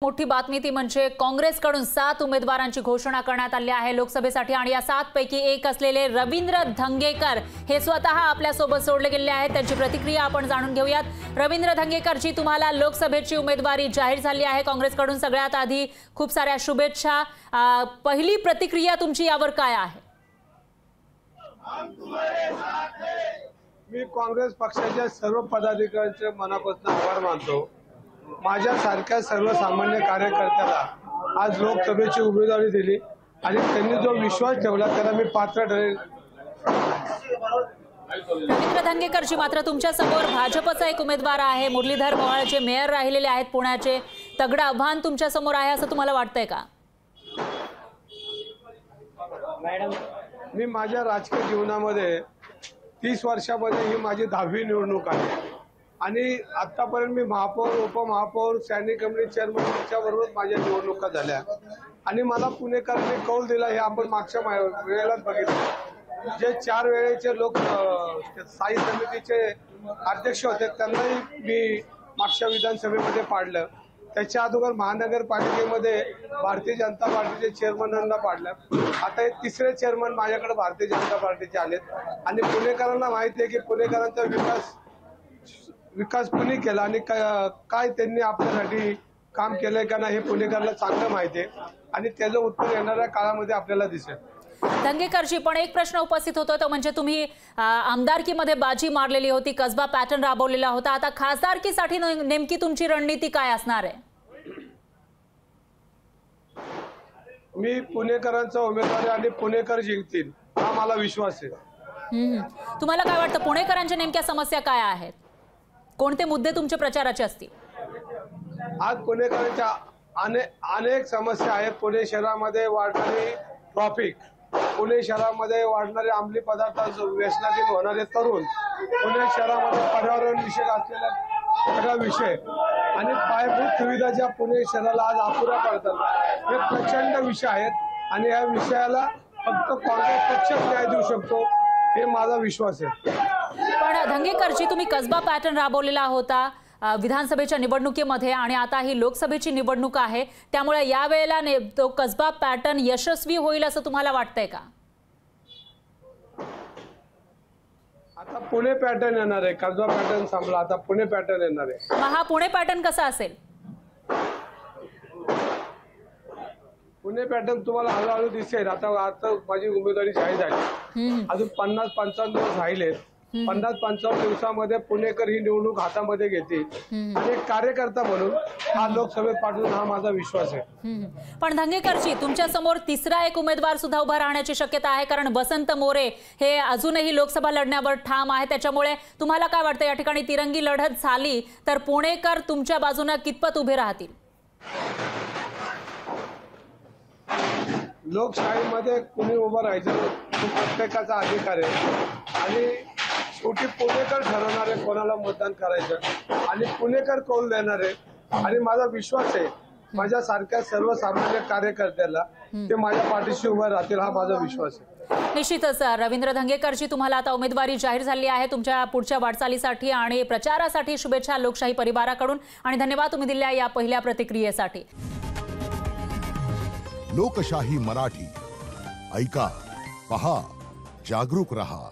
मोठी बातमी ती म्हणजे काँग्रेसकडून 7 उमेदवारांची घोषणा करण्यात आली आहे लोकसभेसाठी आणि या 7 पैकी एक असलेले रवींद्र धंगेकर हे स्वतः आपल्या सोबत सोडले गेले आहेत। त्यांची प्रतिक्रिया आपण जाणून घेऊयात। रवींद्र धंगेकर जी तुम्हाला लोकसभेची उमेदवारी जाहीर झाली आहे काँग्रेसकडून, सगळ्यात आधी खूप साऱ्या शुभेच्छा। पहिली प्रतिक्रिया तुमची यावर काय आहे? मी काँग्रेस पक्षाच्या सर्व पदाधिकाऱ्यांचे मनापासून आभार मानतो। माझ्यासारख्या सर्वसामान्य कार्यकर्त्याला आज लोकसभेची उमेदवारी दिली आणि त्यांनी जो विश्वास ठेवला त्याला मी पात्र ठरेल। रवींद्र धंगेकरजी, मात्र तुमच्या समोर भाजपचा एक उमेदवार आहे, मुरलीधर मोहोळ जे मेयर राहिलेले आहेत पुण्याचे। तगडं आव्हान तुमच्या समोर आहे असं तुम्हाला वाटतंय का? मॅडम, मी माझ्या राजकीय जीवनामध्ये 30 वर्षामध्ये ही माझी 10वी निवडणूक आहे आणि आतापर्यंत मी महापौर, उपमहापौर, स्टँडिंग कमिटी चेअरमनच्या बरोबर माझ्या निवडणुका झाल्या आणि मला पुणेकरांनी कौल दिला हे आपण मागच्या वेळेलाच बघितलं। जे 4 वेळेचे लोक स्थायी समितीचे अध्यक्ष होते त्यांनाही मी मागच्या विधानसभेमध्ये पाडलं। त्याच्या अगोदर महानगरपालिकेमध्ये भारतीय जनता पार्टीचे चेअरमनांना पाडलं। आता हे तिसरे चेअरमन माझ्याकडे भारतीय जनता पार्टीचे आलेत आणि पुणेकरांना माहिती आहे की पुणेकरांचा विकास कुणी केला आणि काय त्यांनी आपल्यासाठी काम केलंय का नाही हे पुणेकरांना चांगलं माहिती आहे आणि त्याचं उत्तर येणाऱ्या काळामध्ये आपल्याला दिसेल। धंगेकरजी, पण एक प्रश्न उपस्थित होतो तो म्हणजे तुम्ही आमदारकीमध्ये बाजी मारलेली होती, कसबा पॅटर्न राबवलेला होता, आता खासदारकीसाठी नेमकी तुमची रणनीती काय असणार आहे? मी पुणेकरांचा उमेदवार आणि पुणेकर जिंकतील हा मला विश्वास आहे। तुम्हाला काय वाटतं पुणेकरांच्या नेमक्या समस्या काय आहेत? कोणते मुद्दे तुमच्या प्रचाराचे असतील? आज पुणेकरांच्या अनेक समस्या आहेत। पुणे शहरामध्ये वाढणारी ट्रॅफिक, पुणे शहरामध्ये वाढणारे अंमली पदार्थ व्यसनाधीन होणारे तरुण, पुणे शहरामध्ये पर्यावरण विषयक असलेला सगळा विषय आणि पायाभूत सुविधा ज्या पुणे शहराला आज अपुऱ्या पडतात हे प्रचंड विषय आहेत आणि या विषयाला फक्त काँग्रेस पक्षच न्याय देऊ शकतो हे माझा विश्वास आहे। पण धंगेकरजी, तुम्ही कसबा पॅटर्न राबवलेला होता विधानसभेच्या निवडणुकीमध्ये आणि आता ही लोकसभेची निवडणूक आहे, त्यामुळे या वेळेला तो कसबा पॅटर्न यशस्वी होईल असं तुम्हाला वाटतंय का? आता पुणे पॅटर्न येणार आहे, कसबा पॅटर्न संपला, आता पुणे पॅटर्न येणार आहे। हा पुणे पॅटर्न कसा असेल? पुणे पॅटर्न तुम्हाला हळूहळू दिसेल। आता माझी उमेदवारी जाहीर झाली, अजून 50-55 दिवस राहिले। 50-55 दिवसामध्ये पुणेकर ही निवडणूक हातामध्ये घेतील आणि एक कार्यकर्ता म्हणून हा लोकसभेत पाठवून हा माझा विश्वास आहे। पण धंगेकरजी, तुमच्या समोर तिसरा एक उमेदवार सुद्धा उभा राहण्याची शक्यता आहे, कारण वसंत मोरे हे अजूनही लोकसभा लढण्यावर ठाम आहे। त्याच्यामुळे तुम्हाला काय वाटतं या ठिकाणी तिरंगी लढत झाली तर पुणेकर तुमच्या बाजूने कितपत उभे राहतील? लोकशाहीमध्ये कुणी उभं राहायचं प्रत्येकाचा अधिकार आहे आणि शेवटी पुणेकर ठरवणारे कोणाला मतदान करायचं आणि पुणेकर कौल देणारे आणि माझा विश्वास आहे माझ्यासारख्या सर्वसामान्य कार्यकर्त्याला ते माझ्या पाठीशी उभे राहतील हा माझा विश्वास आहे। निश्चितच रवींद्र धंगेकरजी, तुम्हाला आता उमेदवारी जाहीर झाली आहे। तुमच्या पुढच्या वाटचालीसाठी आणि प्रचारासाठी शुभेच्छा लोकशाही परिवाराकडून आणि धन्यवाद तुम्ही दिलेल्या या पहिल्या प्रतिक्रियेसाठी। लोकशाही मराठी ऐका, पहा, जागरूक रहा।